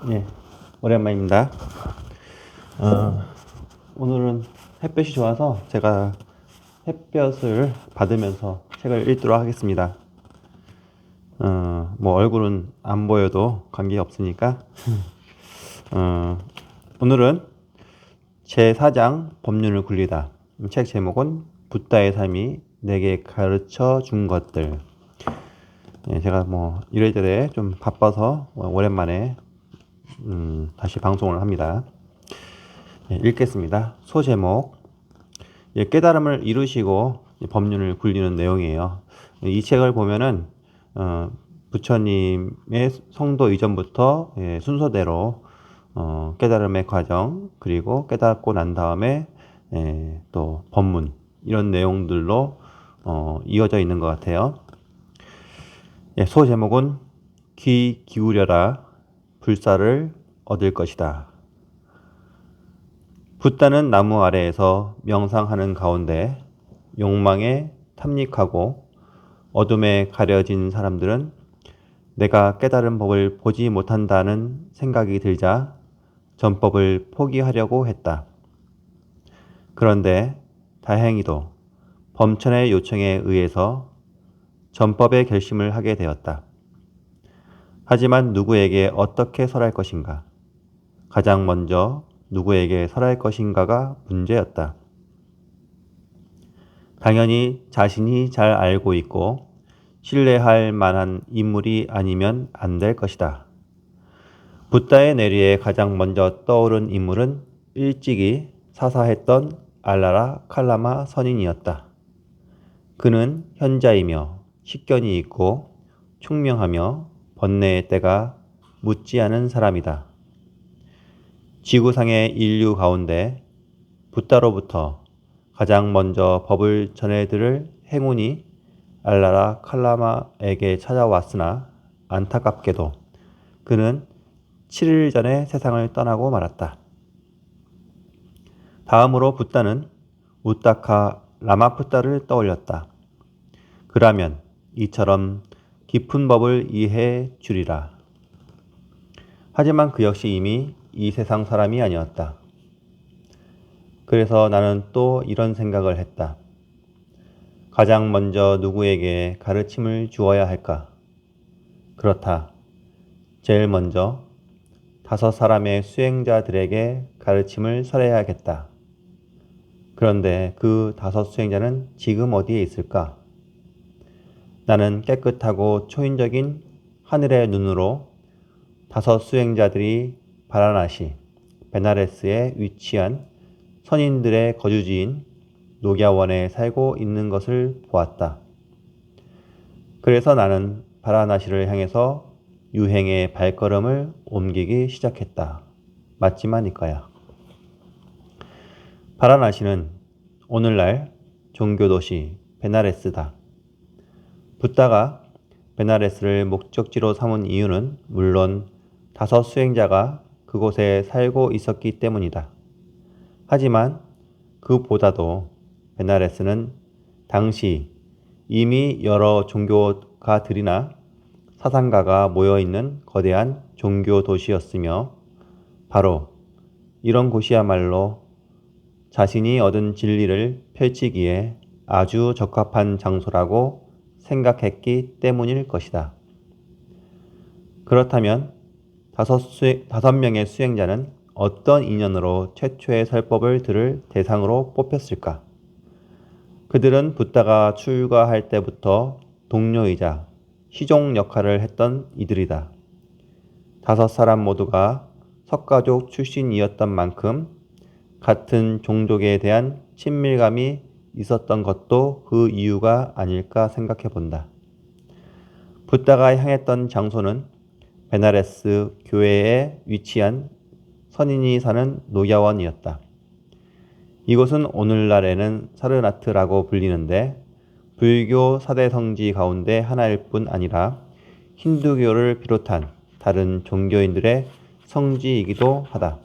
예, 오랜만입니다. 오늘은 햇볕이 좋아서 제가 햇볕을 받으면서 책을 읽도록 하겠습니다. 뭐 얼굴은 안 보여도 관계 없으니까. 오늘은 제4장 법륜을 굴리다. 책 제목은 붓다의 삶이 내게 가르쳐 준 것들. 예, 제가 뭐 이래저래 좀 바빠서 오랜만에 다시 방송을 합니다. 예, 읽겠습니다. 소제목, 예, 깨달음을 이루시고 법륜을 굴리는 내용이에요. 이 책을 보면은 부처님의 성도 이전부터 순서대로 깨달음의 과정, 그리고 깨닫고 난 다음에 또 법문, 이런 내용들로 이어져 있는 것 같아요. 예, 소제목은 귀 기울여라, 불사를 얻을 것이다. 붓다는 나무 아래에서 명상하는 가운데 욕망에 탐닉하고 어둠에 가려진 사람들은 내가 깨달은 법을 보지 못한다는 생각이 들자 전법을 포기하려고 했다. 그런데 다행히도 범천의 요청에 의해서 전법의 결심을 하게 되었다. 하지만 누구에게 어떻게 설할 것인가? 가장 먼저 누구에게 설할 것인가가 문제였다. 당연히 자신이 잘 알고 있고 신뢰할 만한 인물이 아니면 안 될 것이다. 붓다의 뇌리에 가장 먼저 떠오른 인물은 일찍이 사사했던 알라라 칼라마 선인이었다. 그는 현자이며 식견이 있고 총명하며 번뇌의 때가 묻지 않은 사람이다. 지구상의 인류 가운데 붓다로부터 가장 먼저 법을 전해들을 행운이 알라라 칼라마에게 찾아왔으나 안타깝게도 그는 7일 전에 세상을 떠나고 말았다. 다음으로 붓다는 우타카 라마푸타를 떠올렸다. 그라면 이처럼 깊은 법을 이해해 주리라. 하지만 그 역시 이미 이 세상 사람이 아니었다. 그래서 나는 또 이런 생각을 했다. 가장 먼저 누구에게 가르침을 주어야 할까? 그렇다. 제일 먼저 5사람의 수행자들에게 가르침을 설해야겠다. 그런데 그 5 수행자는 지금 어디에 있을까? 나는 깨끗하고 초인적인 하늘의 눈으로 5 수행자들이 바라나시, 베나레스에 위치한 선인들의 거주지인 녹야원에 살고 있는 것을 보았다. 그래서 나는 바라나시를 향해서 유행의 발걸음을 옮기기 시작했다. 맞지만 이거야. 바라나시는 오늘날 종교도시 베나레스다. 붓다가 베나레스를 목적지로 삼은 이유는 물론 5 수행자가 그곳에 살고 있었기 때문이다. 하지만 그보다도 베나레스는 당시 이미 여러 종교가들이나 사상가가 모여있는 거대한 종교 도시였으며 바로 이런 곳이야말로 자신이 얻은 진리를 펼치기에 아주 적합한 장소라고 생각했기 때문일 것이다. 그렇다면 5명의 수행자는 어떤 인연으로 최초의 설법을 들을 대상으로 뽑혔을까? 그들은 붓다가 출가할 때부터 동료이자 시종 역할을 했던 이들이다. 5사람 모두가 석가족 출신이었던 만큼 같은 종족에 대한 친밀감이 있었던 것도 그 이유가 아닐까 생각해 본다. 붓다가 향했던 장소는 베나레스 교회에 위치한 선인이 사는 녹야원이었다. 이곳은 오늘날에는 사르나트라고 불리는데 불교 4대 성지 가운데 하나일 뿐 아니라 힌두교를 비롯한 다른 종교인들의 성지이기도 하다.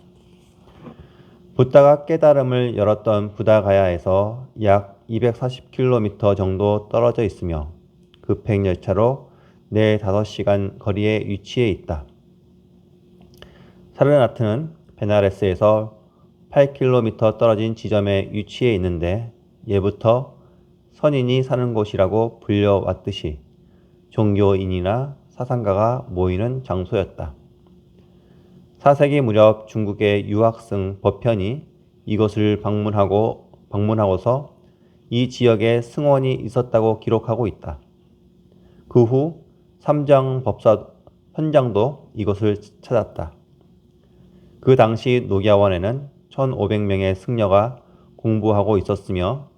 붓다가 깨달음을 열었던 부다가야에서 약 240km 정도 떨어져 있으며 급행열차로 4-5시간 거리에 위치해 있다. 사르나트는 베나레스에서 8km 떨어진 지점에 위치해 있는데 예부터 선인이 사는 곳이라고 불려왔듯이 종교인이나 사상가가 모이는 장소였다. 4세기 무렵 중국의 유학생 버편이 이곳을 방문하고서 이 지역에 승원이 있었다고 기록하고 있다. 그 후 삼장법사 현장도 이곳을 찾았다. 그 당시 녹야원에는 1500명의 승려가 공부하고 있었으며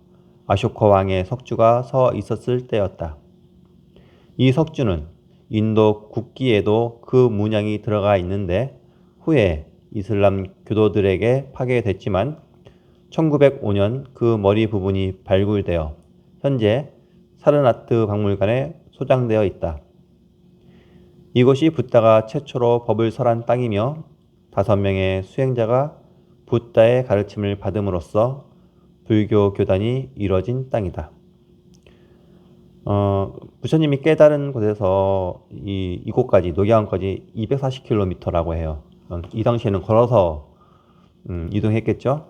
아쇼카 왕의 석주가 서 있었을 때였다. 이 석주는 인도 국기에도 그 문양이 들어가 있는데 후에 이슬람 교도들에게 파괴됐지만 1905년 그 머리 부분이 발굴되어 현재 사르나트 박물관에 소장되어 있다. 이곳이 붓다가 최초로 법을 설한 땅이며 5명의 수행자가 붓다의 가르침을 받음으로써 불교 교단이 이뤄진 땅이다. 부처님이 깨달은 곳에서 이곳까지 녹야원까지 240km라고 해요. 이 당시에는 걸어서 이동했겠죠.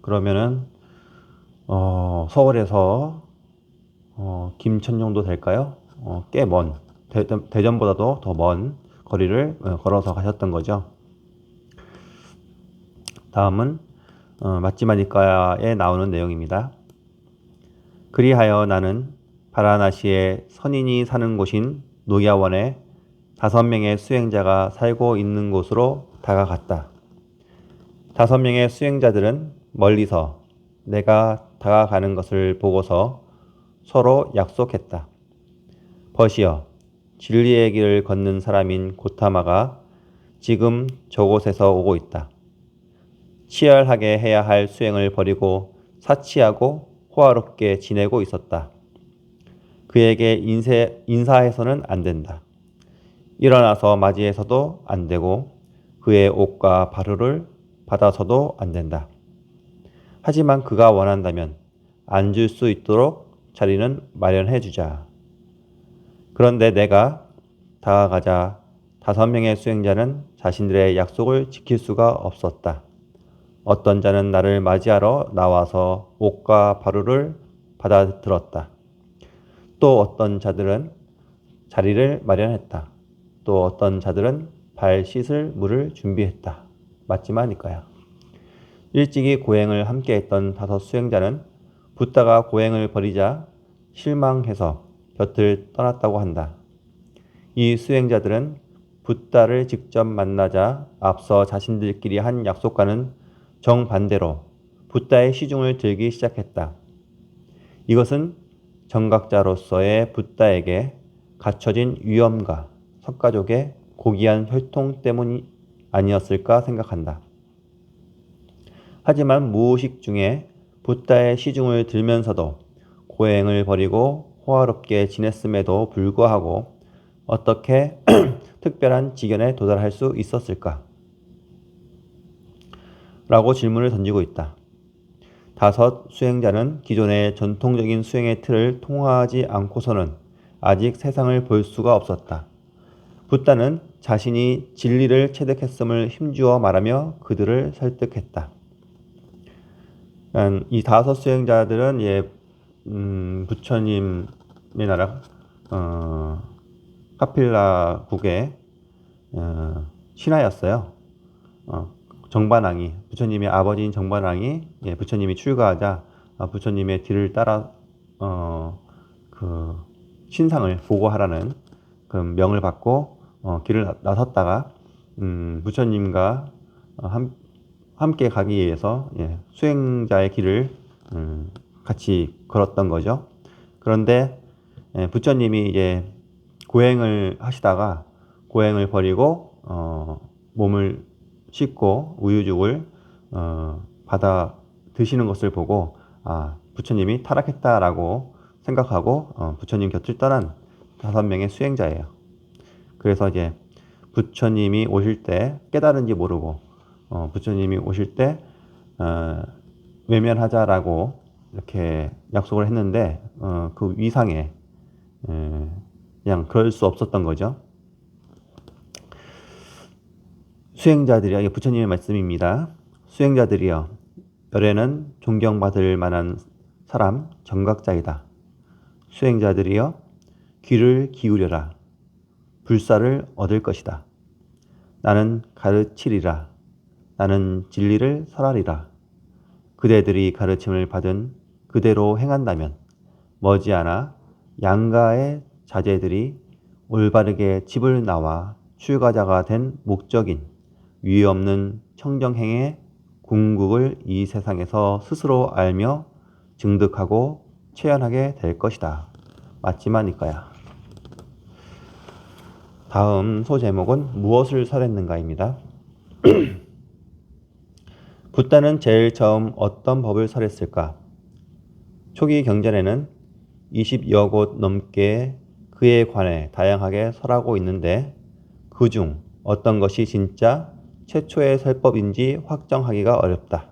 그러면은 서울에서 김천 정도 될까요? 꽤 먼 대전보다도 더 먼 거리를 걸어서 가셨던 거죠. 다음은 마찌마니까에 나오는 내용입니다. 그리하여 나는 바라나시에 선인이 사는 곳인 녹야원에 5명의 수행자가 살고 있는 곳으로 다가갔다. 5명의 수행자들은 멀리서 내가 다가가는 것을 보고서 서로 약속했다. 벗이여, 진리의 길을 걷는 사람인 고타마가 지금 저곳에서 오고 있다. 치열하게 해야 할 수행을 버리고 사치하고 호화롭게 지내고 있었다. 그에게 인사해서는 안 된다. 일어나서 맞이해서도 안 되고 그의 옷과 바루를 받아서도 안 된다. 하지만 그가 원한다면 앉을 수 있도록 자리는 마련해 주자. 그런데 내가 다가가자 5명의 수행자는 자신들의 약속을 지킬 수가 없었다. 어떤 자는 나를 맞이하러 나와서 옷과 바루를 받아들었다. 또 어떤 자들은 자리를 마련했다. 또 어떤 자들은 발 씻을 물을 준비했다. 맞지마니까요. 일찍이 고행을 함께했던 5 수행자는 붓다가 고행을 버리자 실망해서 곁을 떠났다고 한다. 이 수행자들은 붓다를 직접 만나자 앞서 자신들끼리 한 약속과는 정반대로 붓다의 시중을 들기 시작했다. 이것은 정각자로서의 붓다에게 갖춰진 위엄과 석가족의 고귀한 혈통 때문이 아니었을까 생각한다. 하지만 무의식 중에 붓다의 시중을 들면서도 고행을 버리고 호화롭게 지냈음에도 불구하고 어떻게 특별한 지견에 도달할 수 있었을까? 라고 질문을 던지고 있다. 5 수행자는 기존의 전통적인 수행의 틀을 통하지 않고서는 아직 세상을 볼 수가 없었다. 붓다는 자신이 진리를 체득했음을 힘주어 말하며 그들을 설득했다. 이 5 수행자들은 부처님의 나라 카필라국의 신하였어요. 정반왕이 부처님의 아버지인 정반왕이 부처님이 출가하자 부처님의 뒤를 따라 그 신상을 보고하라는 그 명을 받고 길을 나섰다가 부처님과 함께 가기 위해서 수행자의 길을 같이 걸었던 거죠. 그런데 부처님이 이제 고행을 하시다가 고행을 버리고 몸을 씻고 우유죽을 받아 드시는 것을 보고 부처님이 타락했다라고 생각하고 부처님 곁을 떠난 5명의 수행자예요. 그래서 이제 부처님이 오실 때 깨달은지 모르고 부처님이 오실 때 외면하자라고 이렇게 약속을 했는데 그 위상에 그냥 그럴 수 없었던 거죠. 수행자들이여, 이게 부처님의 말씀입니다. 수행자들이여, 열애는 존경받을 만한 사람, 정각자이다. 수행자들이여, 귀를 기울여라. 불사를 얻을 것이다. 나는 가르치리라. 나는 진리를 설하리라. 그대들이 가르침을 받은 그대로 행한다면 머지않아 양가의 자제들이 올바르게 집을 나와 출가자가 된 목적인 위에 없는 청정행의 궁극을 이 세상에서 스스로 알며 증득하고 체현하게 될 것이다. 맞지만 이거야. 다음 소제목은 무엇을 설했는가입니다. 붓다는 제일 처음 어떤 법을 설했을까? 초기 경전에는 20여 곳 넘게 그에 관해 다양하게 설하고 있는데 그중 어떤 것이 진짜 최초의 설법인지 확정하기가 어렵다.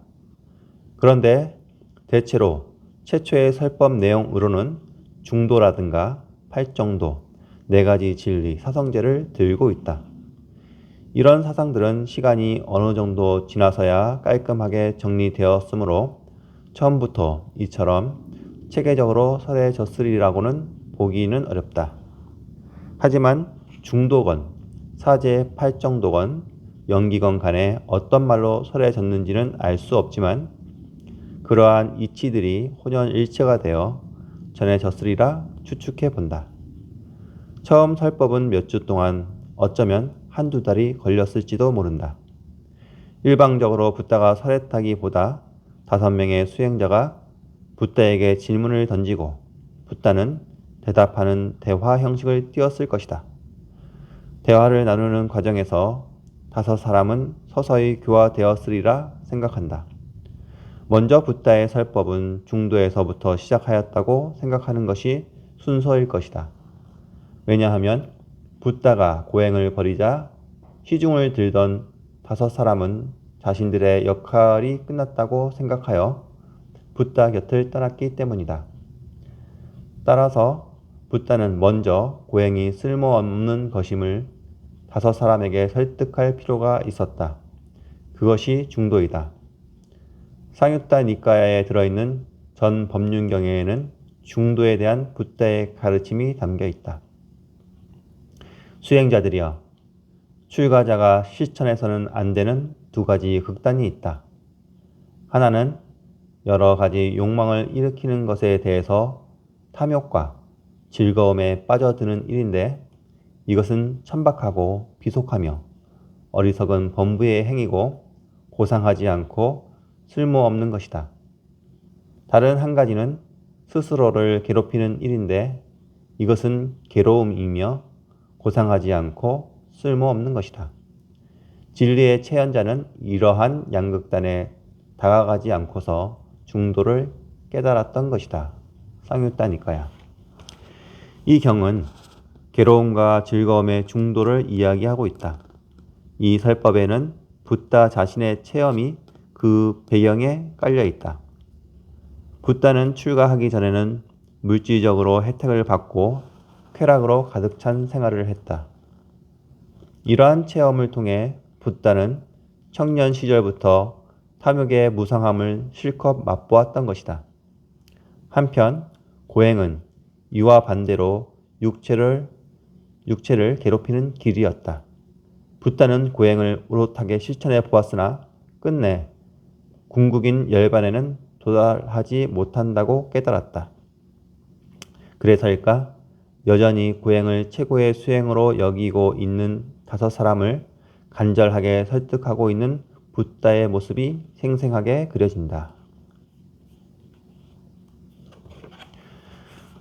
그런데 대체로 최초의 설법 내용으로는 중도라든가 팔정도, 4가지 진리, 사성제를 들고 있다. 이런 사상들은 시간이 어느 정도 지나서야 깔끔하게 정리되었으므로 처음부터 이처럼 체계적으로 설해졌으리라고는 보기는 어렵다. 하지만 중도건, 사제, 팔정도건, 영기건 간에 어떤 말로 설해졌는지는 알 수 없지만 그러한 이치들이 혼연일체가 되어 전해졌으리라 추측해 본다. 처음 설법은 몇 주 동안 어쩌면 한두 달이 걸렸을지도 모른다. 일방적으로 붓다가 설했다기보다 5명의 수행자가 붓다에게 질문을 던지고 붓다는 대답하는 대화 형식을 띄었을 것이다. 대화를 나누는 과정에서 5사람은 서서히 교화되었으리라 생각한다. 먼저 붓다의 설법은 중도에서부터 시작하였다고 생각하는 것이 순서일 것이다. 왜냐하면 붓다가 고행을 버리자 시중을 들던 5사람은 자신들의 역할이 끝났다고 생각하여 붓다 곁을 떠났기 때문이다. 따라서 붓다는 먼저 고행이 쓸모없는 것임을 5사람에게 설득할 필요가 있었다. 그것이 중도이다. 상유타 니까야에 들어있는 전 법륜경에는 중도에 대한 붓다의 가르침이 담겨 있다. 수행자들이여, 출가자가 실천해서는 안 되는 2가지 극단이 있다. 하나는 여러 가지 욕망을 일으키는 것에 대해서 탐욕과 즐거움에 빠져드는 일인데 이것은 천박하고 비속하며 어리석은 범부의 행위고 고상하지 않고 쓸모없는 것이다. 다른 한 가지는 스스로를 괴롭히는 일인데 이것은 괴로움이며 고상하지 않고 쓸모없는 것이다. 진리의 체현자는 이러한 양극단에 다가가지 않고서 중도를 깨달았던 것이다. 상유타 니까야. 이 경은 괴로움과 즐거움의 중도를 이야기하고 있다. 이 설법에는 붓다 자신의 체험이 그 배경에 깔려 있다. 붓다는 출가하기 전에는 물질적으로 혜택을 받고 쾌락으로 가득 찬 생활을 했다. 이러한 체험을 통해 붓다는 청년 시절부터 탐욕의 무상함을 실컷 맛보았던 것이다. 한편 고행은 이와 반대로 육체를 괴롭히는 길이었다. 붓다는 고행을 오롯하게 실천해 보았으나 끝내 궁극인 열반에는 도달하지 못한다고 깨달았다. 그래서일까? 여전히 고행을 최고의 수행으로 여기고 있는 5사람을 간절하게 설득하고 있는 붓다의 모습이 생생하게 그려진다.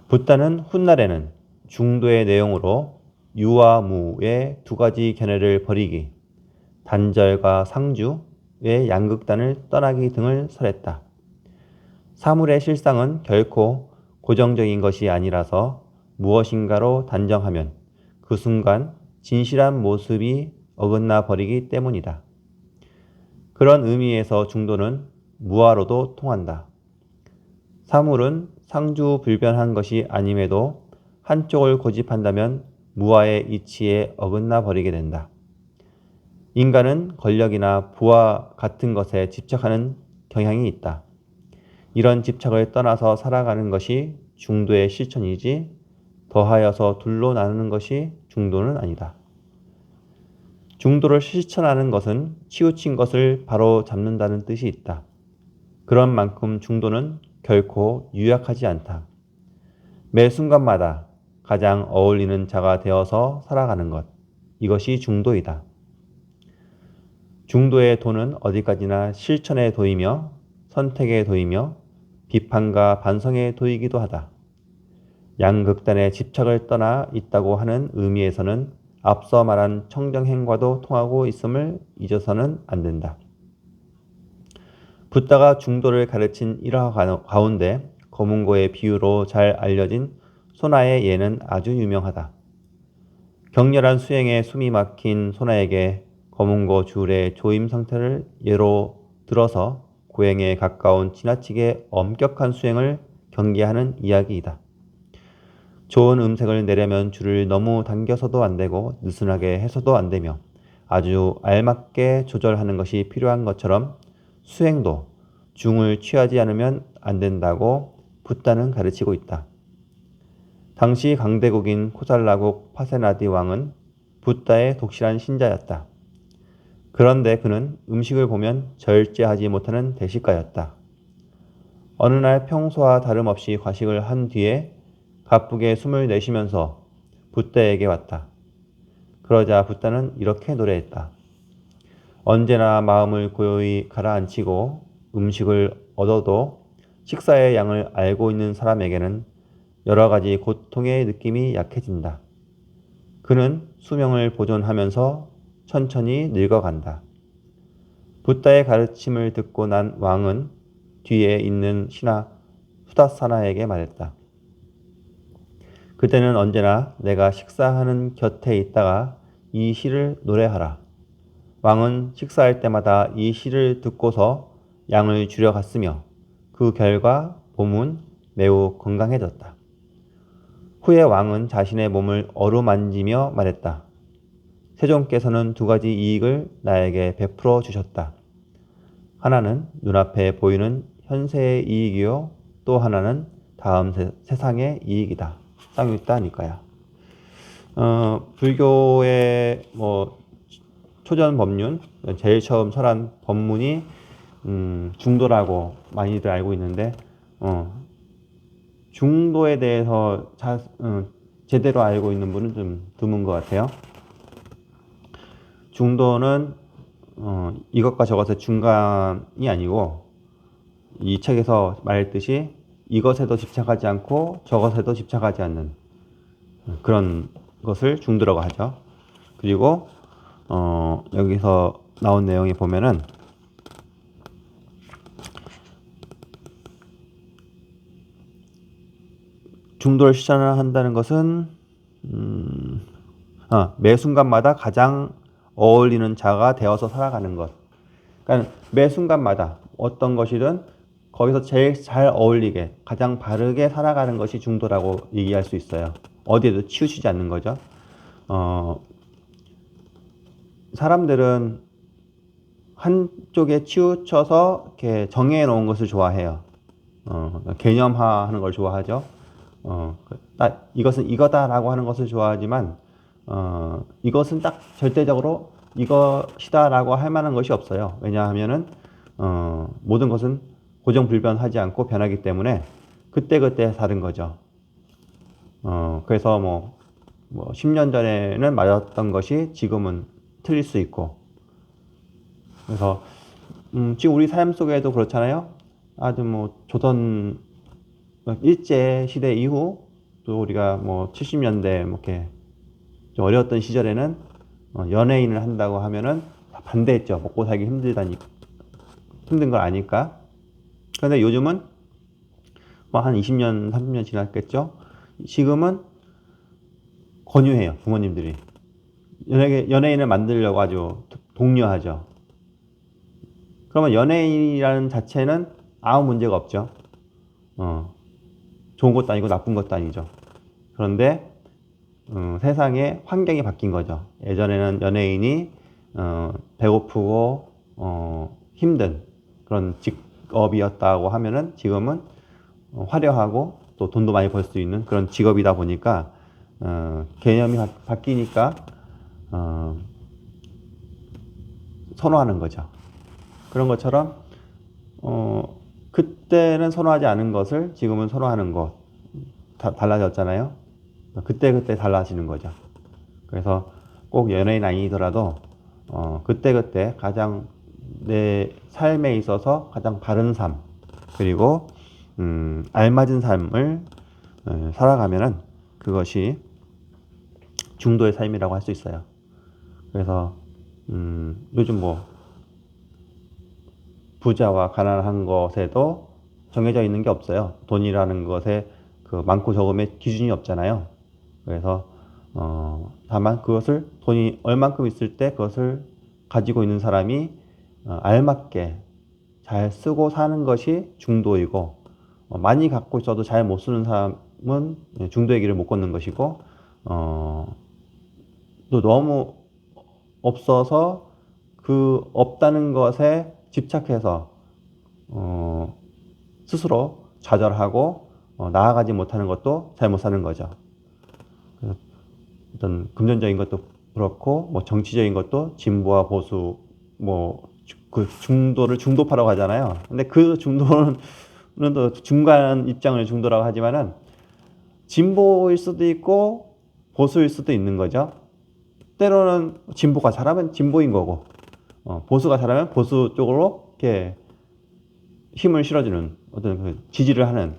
붓다는 훗날에는 중도의 내용으로 유와 무의 2가지 견해를 버리기, 단절과 상주의 양극단을 떠나기 등을 설했다. 사물의 실상은 결코 고정적인 것이 아니라서 무엇인가로 단정하면 그 순간 진실한 모습이 어긋나 버리기 때문이다. 그런 의미에서 중도는 무아로도 통한다. 사물은 상주불변한 것이 아님에도 한쪽을 고집한다면 무아의 이치에 어긋나 버리게 된다. 인간은 권력이나 부와 같은 것에 집착하는 경향이 있다. 이런 집착을 떠나서 살아가는 것이 중도의 실천이지 더하여서 둘로 나누는 것이 중도는 아니다. 중도를 실천하는 것은 치우친 것을 바로 잡는다는 뜻이 있다. 그런 만큼 중도는 결코 유약하지 않다. 매 순간마다 가장 어울리는 자가 되어서 살아가는 것. 이것이 중도이다. 중도의 도는 어디까지나 실천의 도이며 선택의 도이며 비판과 반성의 도이기도 하다. 양극단의 집착을 떠나 있다고 하는 의미에서는 앞서 말한 청정행과도 통하고 있음을 잊어서는 안 된다. 붓다가 중도를 가르친 일화 가운데 거문고의 비유로 잘 알려진 소나의 예는 아주 유명하다. 격렬한 수행에 숨이 막힌 소나에게 거문고 주울의 조임 상태를 예로 들어서 고행에 가까운 지나치게 엄격한 수행을 경계하는 이야기이다. 좋은 음색을 내려면 줄을 너무 당겨서도 안 되고 느슨하게 해서도 안 되며 아주 알맞게 조절하는 것이 필요한 것처럼 수행도 중을 취하지 않으면 안 된다고 붓다는 가르치고 있다. 당시 강대국인 코살라국 파세나디 왕은 붓다의 독실한 신자였다. 그런데 그는 음식을 보면 절제하지 못하는 대식가였다. 어느 날 평소와 다름없이 과식을 한 뒤에 가쁘게 숨을 내쉬면서 붓다에게 왔다. 그러자 붓다는 이렇게 노래했다. 언제나 마음을 고요히 가라앉히고 음식을 얻어도 식사의 양을 알고 있는 사람에게는 여러 가지 고통의 느낌이 약해진다. 그는 수명을 보존하면서 천천히 늙어간다. 붓다의 가르침을 듣고 난 왕은 뒤에 있는 신하 수다사나에게 말했다. 그대는 언제나 내가 식사하는 곁에 있다가 이 시를 노래하라. 왕은 식사할 때마다 이 시를 듣고서 양을 줄여갔으며 그 결과 몸은 매우 건강해졌다. 후에 왕은 자신의 몸을 어루만지며 말했다. 세종께서는 두 가지 이익을 나에게 베풀어 주셨다. 하나는 눈앞에 보이는 현세의 이익이요. 또 하나는 다음 세상의 이익이다. 쌍유따니까요. 불교의 초전 법륜, 제일 처음 설한 법문이 중도라고 많이들 알고 있는데 중도에 대해서 제대로 알고 있는 분은 좀 드문 것 같아요. 중도는 이것과 저것의 중간이 아니고 이 책에서 말했듯이 이것에도 집착하지 않고 저것에도 집착하지 않는 그런 것을 중도라고 하죠. 그리고 여기서 나온 내용이 보면은 중도를 실천한다는 것은 매 순간마다 가장 어울리는 자가 되어서 살아가는 것. 그러니까 매 순간마다 어떤 것이든 거기서 제일 잘 어울리게 가장 바르게 살아가는 것이 중도라고 얘기할 수 있어요. 어디에도 치우치지 않는 거죠. 사람들은 한쪽에 치우쳐서 이렇게 정해 놓은 것을 좋아해요. 개념화하는 걸 좋아하죠. 이것은 이거다라고 하는 것을 좋아하지만 이것은 딱 절대적으로 이것이다라고 할 만한 것이 없어요. 왜냐하면은 모든 것은 고정불변하지 않고 변하기 때문에 그때그때 다른 거죠. 그래서 뭐 10년 전에는 맞았던 것이 지금은 틀릴 수 있고, 그래서 지금 우리 삶 속에도 그렇잖아요. 아주 조선 일제 시대 이후 또 우리가 70년대 이렇게 좀 어려웠던 시절에는 연예인을 한다고 하면은 반대했죠. 먹고 살기 힘든 걸 아니까. 그런데 요즘은 한 20년, 30년 지났겠죠. 지금은 권유해요. 부모님들이 연예인을 만들려고 아주 독려하죠. 그러면 연예인이라는 자체는 아무 문제가 없죠. 좋은 것도 아니고 나쁜 것도 아니죠. 그런데 세상에 환경이 바뀐 거죠. 예전에는 연예인이 배고프고 힘든 그런 직업이었다고 하면은 지금은 화려하고 또 돈도 많이 벌 수 있는 그런 직업이다 보니까 개념이 바뀌니까 선호하는 거죠. 그런 것처럼 그때는 선호하지 않은 것을 지금은 선호하는 것 달라졌잖아요. 그때 달라지는 거죠. 그래서 꼭 연예인 아니더라도 그때 가장 내 삶에 있어서 가장 바른 삶 그리고 알맞은 삶을 살아가면은 그것이 중도의 삶이라고 할 수 있어요. 그래서 요즘 뭐 부자와 가난한 것에도 정해져 있는 게 없어요. 돈이라는 것에 그 많고 적음의 기준이 없잖아요. 그래서 다만 그것을 돈이 얼만큼 있을 때 그것을 가지고 있는 사람이 알맞게 잘 쓰고 사는 것이 중도이고 많이 갖고 있어도 잘 못 쓰는 사람은 중도의 길을 못 걷는 것이고 또 너무 없어서 그 없다는 것에 집착해서 스스로 좌절하고 나아가지 못하는 것도 잘못 사는 거죠. 어떤 금전적인 것도 그렇고 뭐 정치적인 것도 진보와 보수 뭐 그 중도를 중도파라고 하잖아요. 근데 그 중도는 또 중간 입장을 중도라고 하지만은 진보일 수도 있고 보수일 수도 있는 거죠. 때로는 진보가 잘하면 진보인 거고 보수가 잘하면 보수 쪽으로 이렇게 힘을 실어주는 어떤 그 지지를 하는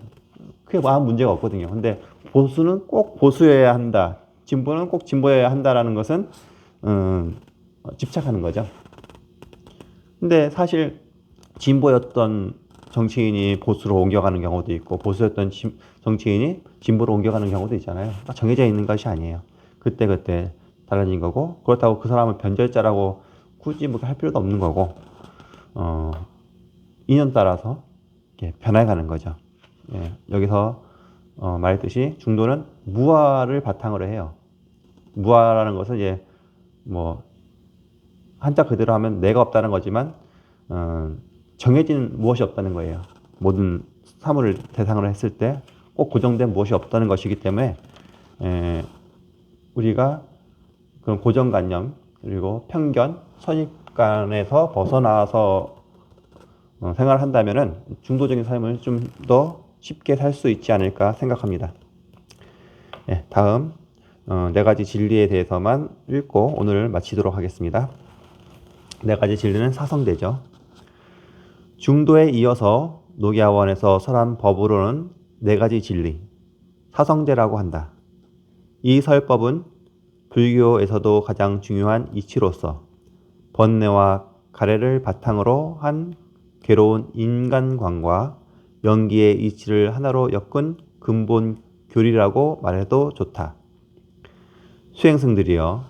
그게 아무 문제가 없거든요. 근데 보수는 꼭 보수여야 한다. 진보는 꼭 진보여야 한다라는 것은 집착하는 거죠. 근데 사실 진보였던 정치인이 보수로 옮겨가는 경우도 있고 보수였던 정치인이 진보로 옮겨가는 경우도 있잖아요. 딱 정해져 있는 것이 아니에요. 그때 달라진 거고 그렇다고 그 사람을 변절자라고 굳이 뭐 할 필요도 없는 거고 인연 따라서 이렇게 변해가는 거죠. 예, 여기서 말했듯이 중도는 무아를 바탕으로 해요. 무아라는 것은 이제 뭐 한자 그대로 하면 내가 없다는 거지만 정해진 무엇이 없다는 거예요. 모든 사물을 대상으로 했을 때 꼭 고정된 무엇이 없다는 것이기 때문에 우리가 그런 고정관념 그리고 편견, 선입관에서 벗어나서 생활한다면은 중도적인 삶을 좀 더 쉽게 살 수 있지 않을까 생각합니다. 네, 다음 네 가지 진리에 대해서만 읽고 오늘 마치도록 하겠습니다. 네 가지 진리는 사성대죠. 중도에 이어서 녹야원에서 설한 법으로는 네 가지 진리, 사성대라고 한다. 이 설법은 불교에서도 가장 중요한 이치로서 번뇌와 가래를 바탕으로 한 괴로운 인간관과 연기의 이치를 하나로 엮은 근본 교리라고 말해도 좋다. 수행승들이여,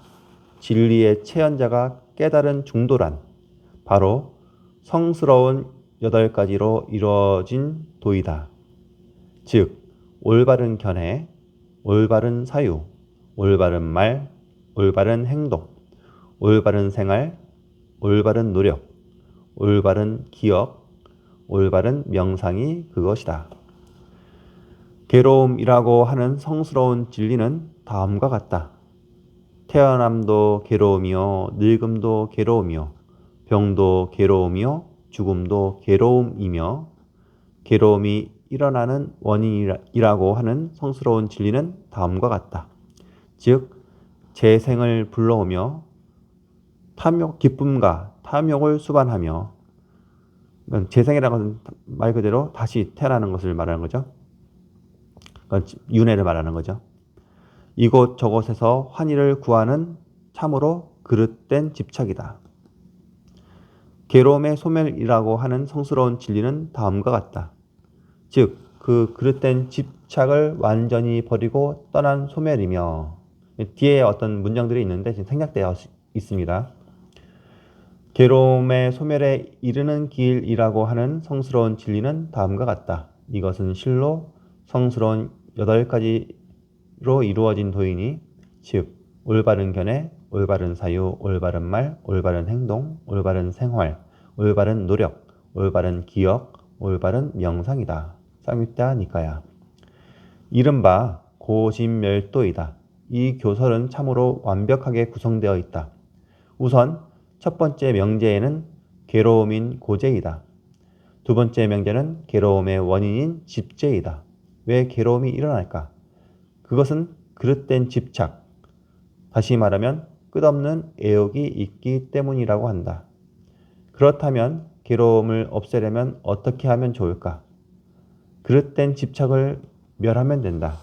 진리의 체현자가 깨달은 중도란 바로 성스러운 8가지로 이루어진 도이다. 즉 올바른 견해, 올바른 사유, 올바른 말, 올바른 행동, 올바른 생활, 올바른 노력, 올바른 기억, 올바른 명상이 그것이다. 괴로움이라고 하는 성스러운 진리는 다음과 같다. 태어남도 괴로움이요, 늙음도 괴로움이요, 병도 괴로움이요, 죽음도 괴로움이며 괴로움이 일어나는 원인이라고 하는 성스러운 진리는 다음과 같다. 즉 재생을 불러오며 기쁨과 탐욕을 수반하며 재생이라는 것은 말 그대로 다시 태어나는 것을 말하는 거죠. 윤회를 말하는 거죠. 이곳저곳에서 환희를 구하는 참으로 그릇된 집착이다. 괴로움의 소멸이라고 하는 성스러운 진리는 다음과 같다. 즉, 그 그릇된 집착을 완전히 버리고 떠난 소멸이며 뒤에 어떤 문장들이 있는데 지금 생략되어 있습니다. 괴로움의 소멸에 이르는 길이라고 하는 성스러운 진리는 다음과 같다. 이것은 실로 성스러운 8가지로 이루어진 도이니 즉 올바른 견해, 올바른 사유, 올바른 말, 올바른 행동, 올바른 생활, 올바른 노력, 올바른 기억, 올바른 명상이다. 쌍유타 니까야. 이른바 고진멸도이다. 이 교설은 참으로 완벽하게 구성되어 있다. 우선 첫 번째 명제에는 괴로움인 고제이다. 두 번째 명제는 괴로움의 원인인 집제이다. 왜 괴로움이 일어날까? 그것은 그릇된 집착, 다시 말하면 끝없는 애욕이 있기 때문이라고 한다. 그렇다면 괴로움을 없애려면 어떻게 하면 좋을까? 그릇된 집착을 멸하면 된다.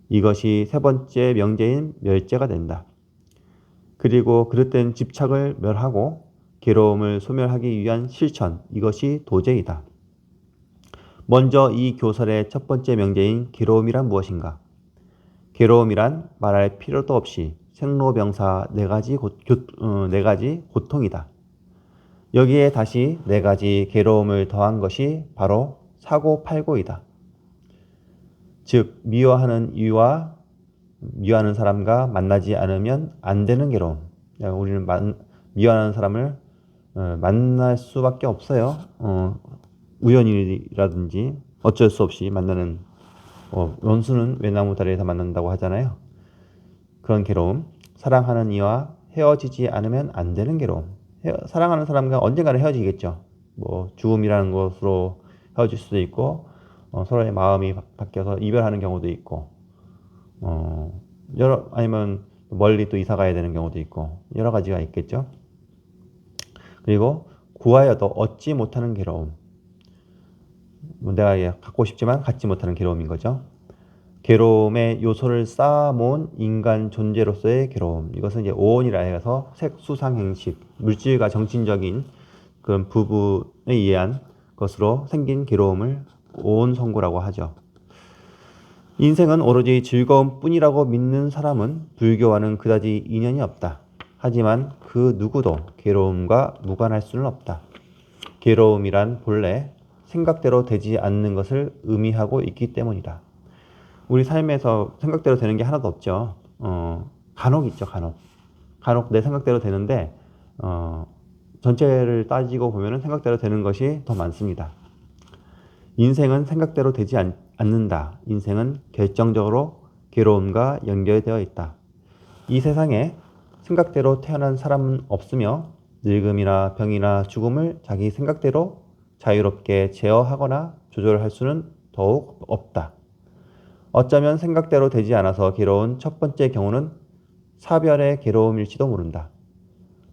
이것이 세 번째 명제인 멸제가 된다. 그리고 그릇된 집착을 멸하고 괴로움을 소멸하기 위한 실천, 이것이 도제이다. 먼저 이 교설의 첫 번째 명제인 괴로움이란 무엇인가? 괴로움이란 말할 필요도 없이 생로병사 네 가지 고통이다. 여기에 다시 네 가지 괴로움을 더한 것이 바로 사고팔고이다. 즉 미워하는 이와 미워하는 사람과 만나지 않으면 안 되는 괴로움. 우리는 미워하는 사람을 만날 수밖에 없어요. 우연이라든지 어쩔 수 없이 만나는, 원수는 외나무 다리에서 만난다고 하잖아요. 그런 괴로움. 사랑하는 이와 헤어지지 않으면 안 되는 괴로움. 사랑하는 사람과 언젠가는 헤어지겠죠. 죽음이라는 것으로 헤어질 수도 있고, 서로의 마음이 바뀌어서 이별하는 경우도 있고, 아니면 멀리 또 이사 가야 되는 경우도 있고, 여러 가지가 있겠죠. 그리고 구하여도 얻지 못하는 괴로움. 내가 갖고 싶지만 갖지 못하는 괴로움인 거죠. 괴로움의 요소를 쌓아모은 인간 존재로서의 괴로움. 이것은 이제 오온이라 해서 색수상행식, 물질과 정신적인 그런 부분에 의한 것으로 생긴 괴로움을 오온성고라고 하죠. 인생은 오로지 즐거움 뿐이라고 믿는 사람은 불교와는 그다지 인연이 없다. 하지만 그 누구도 괴로움과 무관할 수는 없다. 괴로움이란 본래 생각대로 되지 않는 것을 의미하고 있기 때문이다. 우리 삶에서 생각대로 되는 게 하나도 없죠. 간혹 있죠, 간혹. 간혹 내 생각대로 되는데, 전체를 따지고 보면 생각대로 되는 것이 더 많습니다. 인생은 생각대로 되지 않는다. 인생은 결정적으로 괴로움과 연결되어 있다. 이 세상에 생각대로 태어난 사람은 없으며 늙음이나 병이나 죽음을 자기 생각대로 자유롭게 제어하거나 조절할 수는 더욱 없다. 어쩌면 생각대로 되지 않아서 괴로운 첫 번째 경우는 사별의 괴로움일지도 모른다.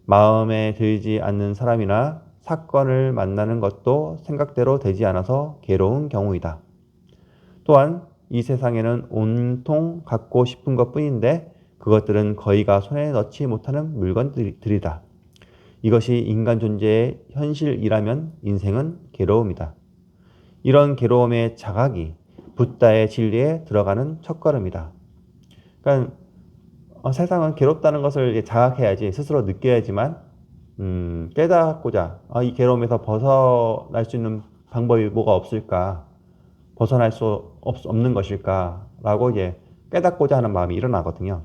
마음에 들지 않는 사람이나 사건을 만나는 것도 생각대로 되지 않아서 괴로운 경우이다. 또한 이 세상에는 온통 갖고 싶은 것뿐인데 그것들은 거의가 손에 넣지 못하는 물건들이다. 이것이 인간 존재의 현실이라면 인생은 괴로움이다. 이런 괴로움의 자각이 붓다의 진리에 들어가는 첫걸음이다. 그러니까 세상은 괴롭다는 것을 자각해야지, 스스로 느껴야지만 깨닫고자 이 괴로움에서 벗어날 수 있는 방법이 뭐가 없을까, 벗어날 수 없는 것일까 라고 이제 깨닫고자 하는 마음이 일어나거든요.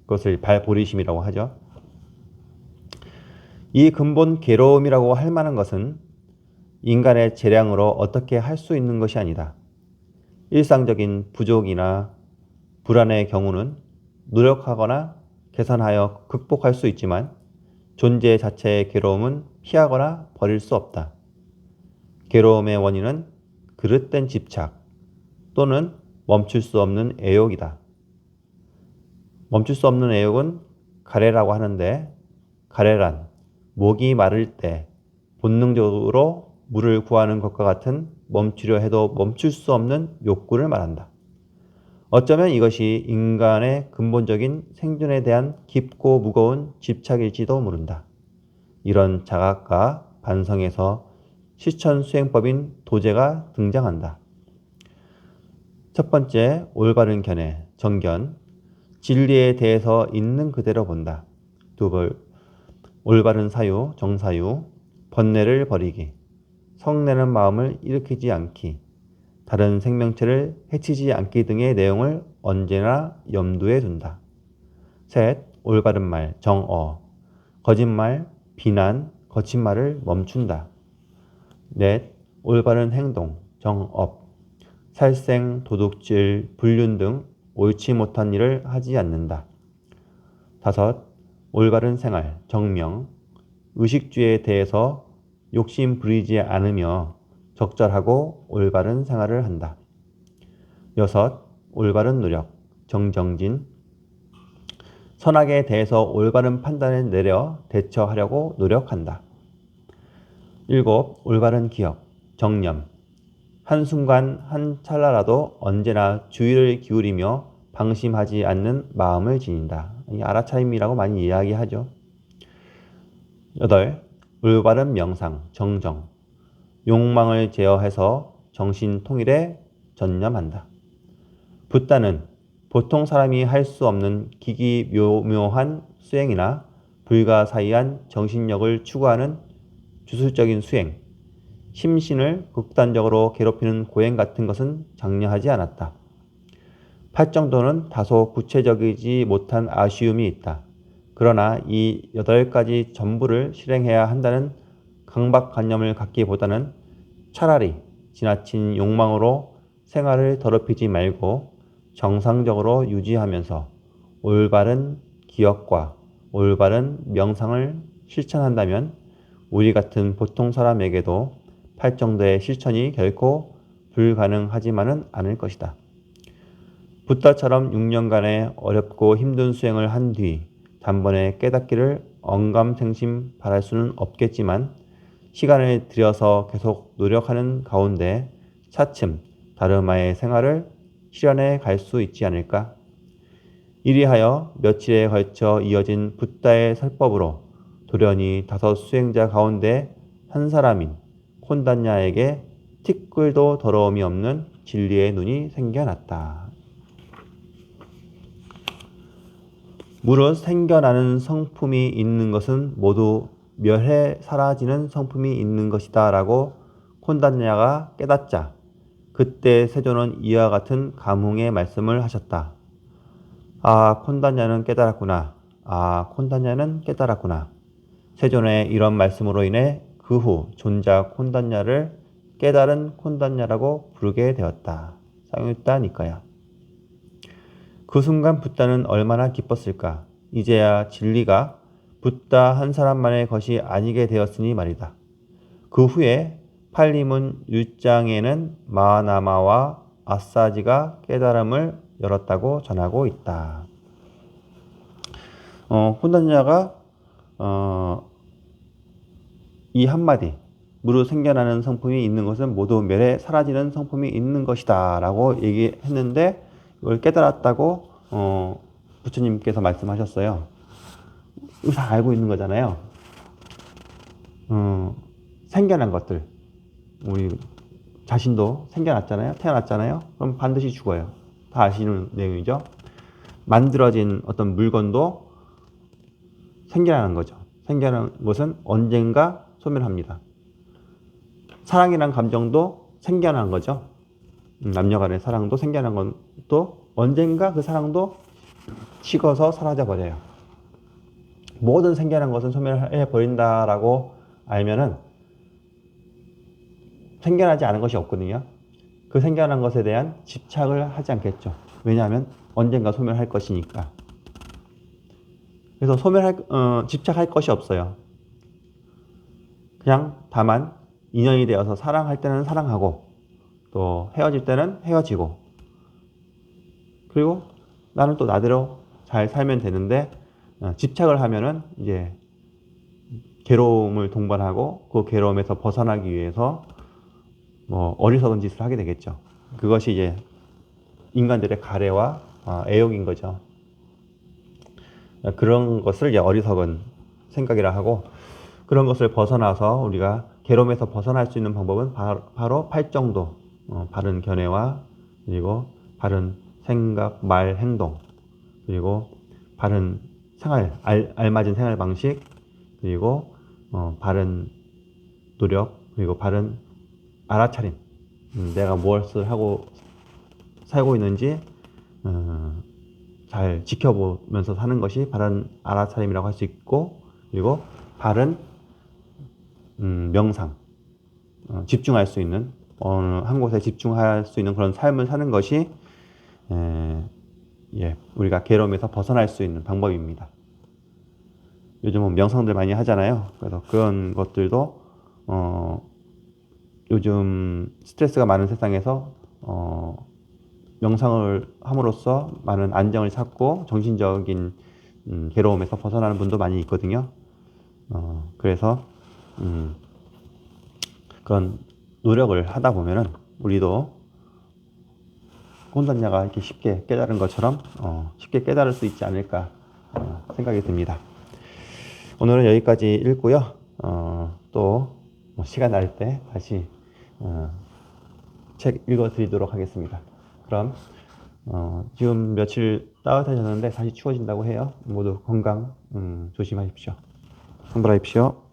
그것을 발보리심이라고 하죠. 이 근본 괴로움이라고 할 만한 것은 인간의 재량으로 어떻게 할 수 있는 것이 아니다. 일상적인 부족이나 불안의 경우는 노력하거나 개선하여 극복할 수 있지만 존재 자체의 괴로움은 피하거나 버릴 수 없다. 괴로움의 원인은 그릇된 집착 또는 멈출 수 없는 애욕이다. 멈출 수 없는 애욕은 가래라고 하는데, 가래란 목이 마를 때 본능적으로 물을 구하는 것과 같은 멈추려 해도 멈출 수 없는 욕구를 말한다. 어쩌면 이것이 인간의 근본적인 생존에 대한 깊고 무거운 집착일지도 모른다. 이런 자각과 반성에서 실천수행법인 도제가 등장한다. 첫 번째, 올바른 견해, 정견, 진리에 대해서 있는 그대로 본다. 두 번, 올바른 사유, 정사유, 번뇌를 버리기, 성내는 마음을 일으키지 않기, 다른 생명체를 해치지 않기 등의 내용을 언제나 염두에 둔다. 셋, 올바른 말, 정어. 거짓말, 비난, 거친 말을 멈춘다. 넷, 올바른 행동, 정업. 살생, 도둑질, 불륜 등 옳지 못한 일을 하지 않는다. 다섯, 올바른 생활, 정명. 의식주에 대해서 욕심 부리지 않으며 적절하고 올바른 생활을 한다. 여섯, 올바른 노력, 정정진. 선악에 대해서 올바른 판단을 내려 대처하려고 노력한다. 일곱, 올바른 기억, 정념. 한순간 한 찰나라도 언제나 주의를 기울이며 방심하지 않는 마음을 지닌다. 이 알아차림이라고 많이 이야기하죠. 여덟, 올바른 명상, 정정. 욕망을 제어해서 정신 통일에 전념한다. 붓다는 보통 사람이 할 수 없는 기기묘묘한 수행이나 불가사의한 정신력을 추구하는 주술적인 수행, 심신을 극단적으로 괴롭히는 고행 같은 것은 장려하지 않았다. 팔정도는 다소 구체적이지 못한 아쉬움이 있다. 그러나 이 8가지 전부를 실행해야 한다는 강박관념을 갖기보다는 차라리 지나친 욕망으로 생활을 더럽히지 말고 정상적으로 유지하면서 올바른 기억과 올바른 명상을 실천한다면 우리 같은 보통 사람에게도 팔정도의 실천이 결코 불가능하지만은 않을 것이다. 붓다처럼 6년간의 어렵고 힘든 수행을 한 뒤 단번에 깨닫기를 언감생심 바랄 수는 없겠지만 시간을 들여서 계속 노력하는 가운데 차츰 다르마의 생활을 실현해 갈 수 있지 않을까? 이리하여 며칠에 걸쳐 이어진 붓다의 설법으로 돌연히 5 수행자 가운데 한 사람인 콘단냐에게 티끌도 더러움이 없는 진리의 눈이 생겨났다. 무릇 생겨나는 성품이 있는 것은 모두 멸해 사라지는 성품이 있는 것이다 라고 콘단냐가 깨닫자 그때 세존은 이와 같은 감흥의 말씀을 하셨다. 아, 콘단냐는 깨달았구나. 아, 콘단냐는 깨달았구나. 세존의 이런 말씀으로 인해 그 후 존자 콘단냐를 깨달은 콘단냐라고 부르게 되었다. 상유따니까야. 그 순간 붓다는 얼마나 기뻤을까. 이제야 진리가 붓다 한 사람만의 것이 아니게 되었으니 말이다. 그 후에 팔리문 1장에는 마하나마와 아사지가 깨달음을 열었다고 전하고 있다. 콘단냐가 이 한마디 무릇 생겨나는 성품이 있는 것은 모두 멸해 사라지는 성품이 있는 것이다 라고 얘기했는데 이걸 깨달았다고 부처님께서 말씀하셨어요. 이거 다 알고 있는 거잖아요. 생겨난 것들 우리 자신도 생겨났잖아요. 태어났잖아요. 그럼 반드시 죽어요. 다 아시는 내용이죠. 만들어진 어떤 물건도 생겨나는 거죠. 생겨나는 것은 언젠가 소멸합니다. 사랑이란 감정도 생겨난 거죠. 남녀 간의 사랑도 생겨난 것도 언젠가 그 사랑도 식어서 사라져 버려요. 모든 생겨난 것은 소멸해 버린다라고 알면은 생겨나지 않은 것이 없거든요. 그 생겨난 것에 대한 집착을 하지 않겠죠. 왜냐하면 언젠가 소멸할 것이니까. 그래서 집착할 것이 없어요. 그냥 다만 인연이 되어서 사랑할 때는 사랑하고 또 헤어질 때는 헤어지고 그리고 나는 또 나대로 잘 살면 되는데 집착을 하면은 이제 괴로움을 동반하고 그 괴로움에서 벗어나기 위해서 뭐 어리석은 짓을 하게 되겠죠. 그것이 이제 인간들의 가래와 애욕인 거죠. 그런 것을 이제 어리석은 생각이라 하고 그런 것을 벗어나서 우리가 괴로움에서 벗어날 수 있는 방법은 바로 팔정도, 바른 견해와 그리고 바른 생각, 말, 행동 그리고 바른 생활, 알맞은 생활 방식 그리고 바른 노력 그리고 바른 알아차림 내가 무엇을 하고 살고 있는지 잘 지켜보면서 사는 것이 바른 알아차림이라고 할 수 있고, 그리고 바른 명상, 집중할 수 있는 어느 한 곳에 집중할 수 있는 그런 삶을 사는 것이 우리가 괴로움에서 벗어날 수 있는 방법입니다. 요즘은 명상들 많이 하잖아요. 그래서 그런 것들도 요즘 스트레스가 많은 세상에서 명상을 함으로써 많은 안정을 찾고 정신적인 괴로움에서 벗어나는 분도 많이 있거든요. 그래서 그런 노력을 하다 보면은 우리도 혼돈자가 이렇게 쉽게 깨달은 것처럼 쉽게 깨달을 수 있지 않을까 생각이 듭니다. 오늘은 여기까지 읽고요. 또뭐 시간 날 때 다시 책 읽어드리도록 하겠습니다. 그럼 지금 며칠 따뜻해졌는데 다시 추워진다고 해요. 모두 건강 조심하십시오. 성불하십시오.